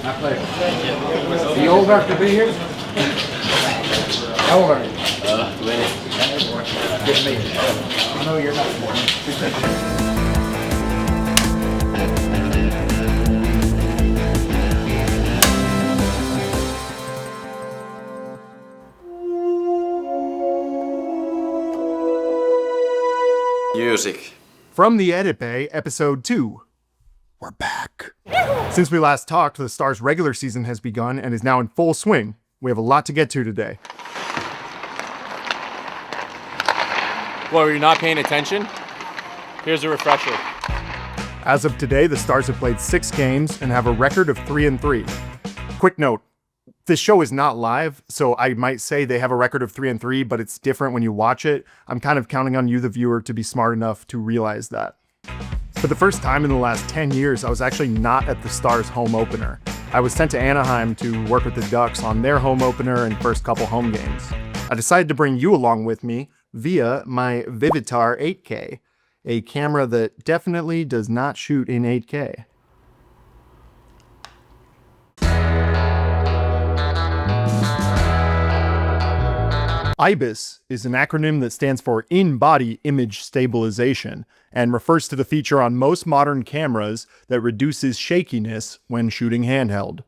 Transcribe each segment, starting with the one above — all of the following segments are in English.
My pleasure. Are you old enough to be here? How old are you? 20. Good to meet you. I know you're not 40. Music. From the Edit Bay, episode 2. We're back. Since we last talked, the Star's regular season has begun and is now in full swing. We have a lot to get to today. Well, are you not paying attention? Here's a refresher. As of today, the Stars have played 6 games and have a record of 3-3. Quick note, this show is not live, so I might say they have a record of 3-3, but it's different when you watch it. I'm kind of counting on you, the viewer, to be smart enough to realize that. For the first time in the last 10 years, I was actually not at the Stars' home opener. I was sent to Anaheim to work with the Ducks on their home opener and first couple home games. I decided to bring you along with me via my Vivitar 8K, a camera that definitely does not shoot in 8K. IBIS is an acronym that stands for In-Body Image Stabilization and refers to the feature on most modern cameras that reduces shakiness when shooting handheld.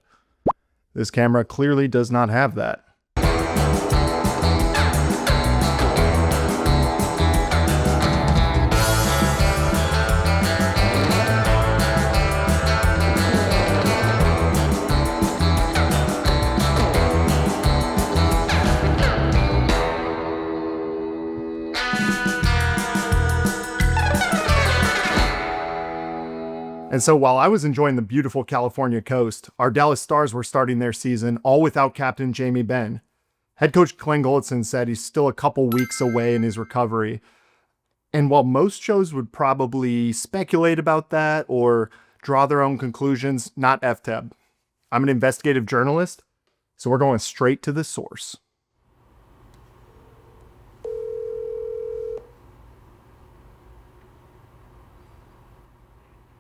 This camera clearly does not have that. And so while I was enjoying the beautiful California coast, our Dallas Stars were starting their season all without captain Jamie Benn. Head coach Glenn Golitzin said he's still a couple weeks away in his recovery. And while most shows would probably speculate about that or draw their own conclusions, not FTEB. I'm an investigative journalist, so we're going straight to the source.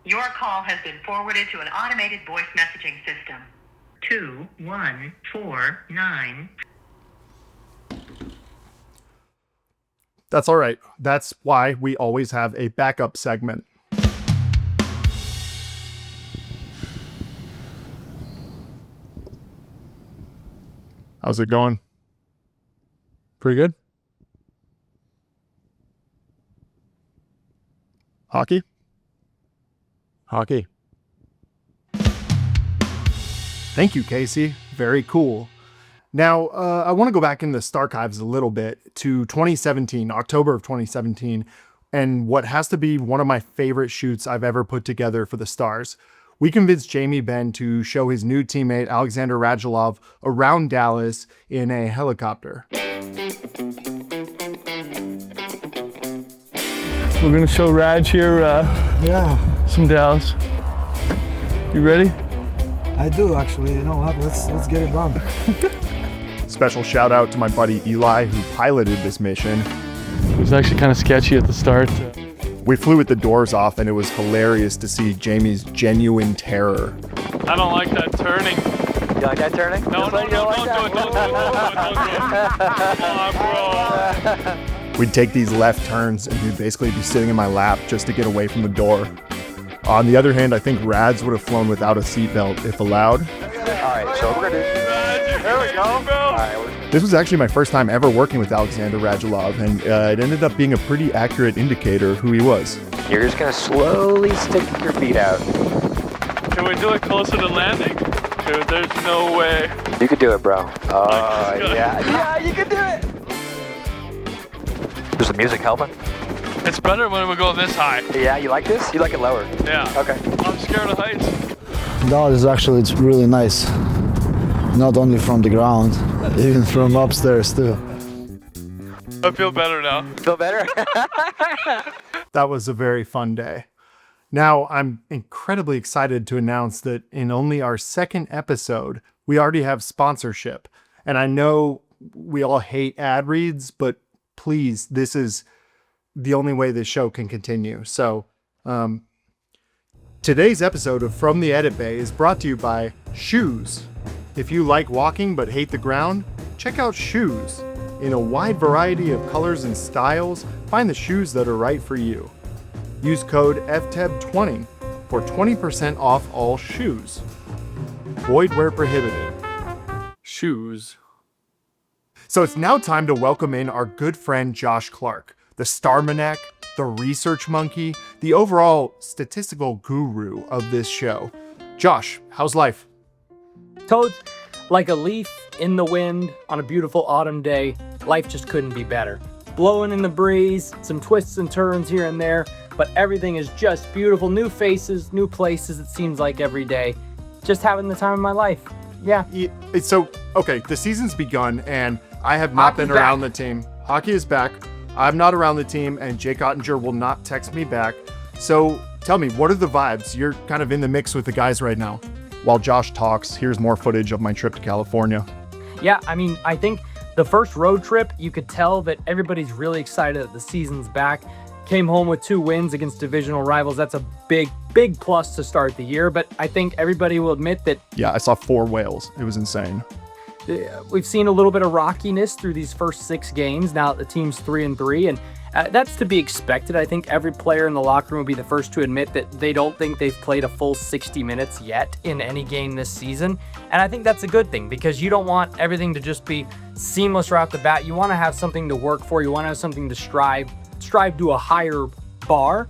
Your call has been forwarded to an automated voice messaging system. 2149. That's all right. That's why we always have a backup segment. How's it going? Pretty good? Hockey? Hockey. Thank you, Casey. Very cool. Now, I want to go back in the Starchives a little bit to 2017, October of 2017, and what has to be one of my favorite shoots I've ever put together for the Stars. We convinced Jamie Benn to show his new teammate, Alexander Radulov, around Dallas in a helicopter. We're going to show Raj here some Dallas. You ready? I do, actually. You know what? Let's get it done. Special shout out to my buddy Eli, who piloted this mission. It was actually kind of sketchy at the start. We flew with the doors off, and it was hilarious to see Jamie's genuine terror. I don't like that turning. You like that turning? No, don't do it, bro. We'd take these left turns, and he'd basically be sitting in my lap just to get away from the door. On the other hand, I think Rads would have flown without a seatbelt if allowed. Alright, so we're gonna do... There we go, bro! Alright, This was actually my first time ever working with Alexander Radulov, and it ended up being a pretty accurate indicator of who he was. you're just gonna slowly stick your feet out. Can we do it closer to landing? Dude, there's no way. You could do it, bro. Oh, yeah. Yeah, you can do it! Is the music helping? It's better when we go this high. Yeah, you like this? You like it lower? Yeah. Okay. I'm scared of heights. Dallas is actually, it's really nice. Not only from the ground, even from upstairs too. I feel better now. Feel better? That was a very fun day. Now, I'm incredibly excited to announce that in only our second episode, we already have sponsorship. And I know we all hate ad reads, but please, this is the only way this show can continue. So, Today's episode of From the Edit Bay is brought to you by Shoes. If you like walking but hate the ground, check out Shoes. In a wide variety of colors and styles, find the shoes that are right for you. Use code FTEB20 for 20% off all shoes. Void where prohibited. Shoes. So it's now time to welcome in our good friend Josh Clark, the Starmanac, the research monkey, the overall statistical guru of this show. Josh, how's life? Toads, like a leaf in the wind on a beautiful autumn day, life just couldn't be better. Blowing in the breeze, some twists and turns here and there, but everything is just beautiful. New faces, new places, it seems like every day. Just having the time of my life. Yeah. So, okay, the season's begun and I have not been around the team. Hockey is back. I'm not around the team and Jake Ottinger will not text me back. So tell me, what are the vibes? You're kind of in the mix with the guys right now. While Josh talks, here's more footage of my trip to California. Yeah, I mean, I think the first road trip, you could tell that everybody's really excited that the season's back. Came home with 2 wins against divisional rivals. That's a big plus to start the year. But I think everybody will admit that... Yeah, I saw 4 whales. It was insane. We've seen a little bit of rockiness through these first 6 games. Now the team's 3-3, and that's to be expected. I think every player in the locker room will be the first to admit that they don't think they've played a full 60 minutes yet in any game this season. And I think that's a good thing because you don't want everything to just be seamless right off the bat. You want to have something to work for. You want to have something to strive to a higher bar.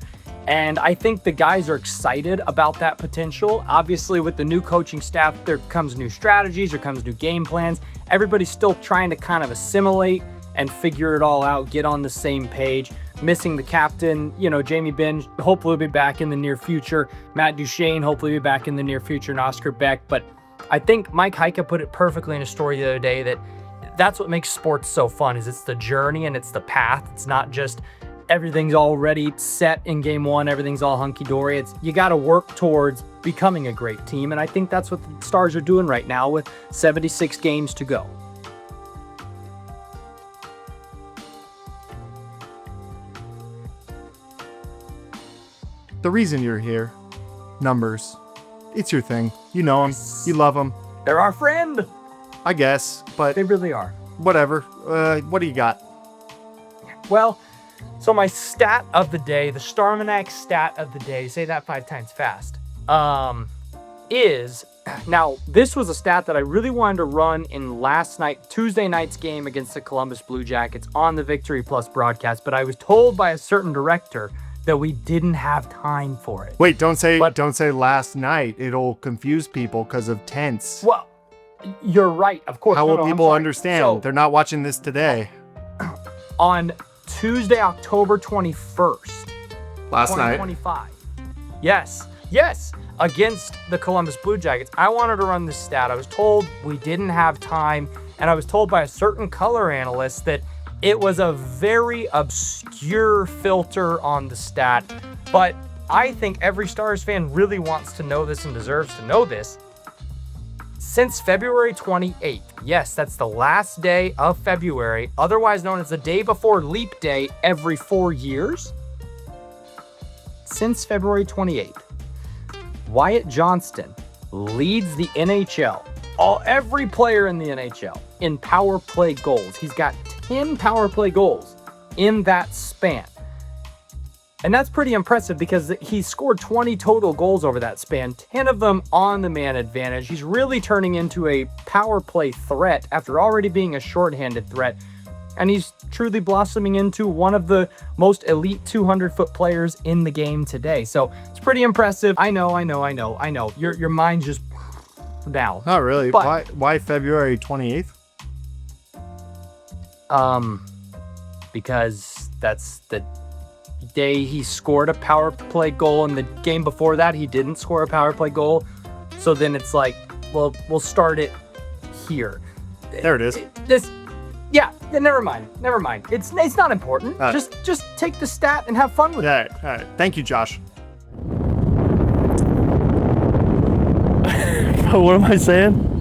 And I think the guys are excited about that potential. Obviously, with the new coaching staff, there comes new strategies, there comes new game plans. Everybody's still trying to kind of assimilate and figure it all out, get on the same page. Missing the captain, Jamie Benn, hopefully will be back in the near future. Matt Duchesne, hopefully will be back in the near future, and Oscar Beck. But I think Mike Heika put it perfectly in a story the other day that that's what makes sports so fun, is it's the journey and it's the path. It's not just everything's already set in game 1, everything's all hunky-dory. It's you got to work towards becoming a great team, and I think that's what the Stars are doing right now with 76 games to go. The reason you're here, numbers. It's your thing. You know them. You love them. They're our friend. I guess, but They really are. whatever. What do you got? Well, so my stat of the day, the Starmanac stat of the day, say that 5 times fast, is, now this was a stat that I really wanted to run in Tuesday night's game against the Columbus Blue Jackets on the Victory Plus broadcast, but I was told by a certain director that we didn't have time for it. Wait, don't say last night. It'll confuse people because of tense. Well, you're right, of course. How will I'm people sorry. understand? So, They're not watching this today. on Tuesday, October 21st, Last night. 2025. Yes, against the Columbus Blue Jackets. I wanted to run this stat. I was told we didn't have time, and I was told by a certain color analyst that it was a very obscure filter on the stat, but I think every Stars fan really wants to know this and deserves to know this. Since February 28th, yes, that's the last day of February, otherwise known as the day before Leap Day every 4 years. Since February 28th, Wyatt Johnston leads the NHL, every player in the NHL, in power play goals. He's got 10 power play goals in that span. And that's pretty impressive because he scored 20 total goals over that span, 10 of them on the man advantage. He's really turning into a power play threat after already being a shorthanded threat. And he's truly blossoming into one of the most elite 200-foot players in the game today. So it's pretty impressive. I know. Your mind's just down. Not really. But, why February 28th? Because that's the day he scored a power play goal, and the game before that he didn't score a power play goal. So then it's like, well, we'll start it here. There it is. Never mind. It's not important. Just take the stat and have fun with it. All right. Thank you, Josh. What am I saying?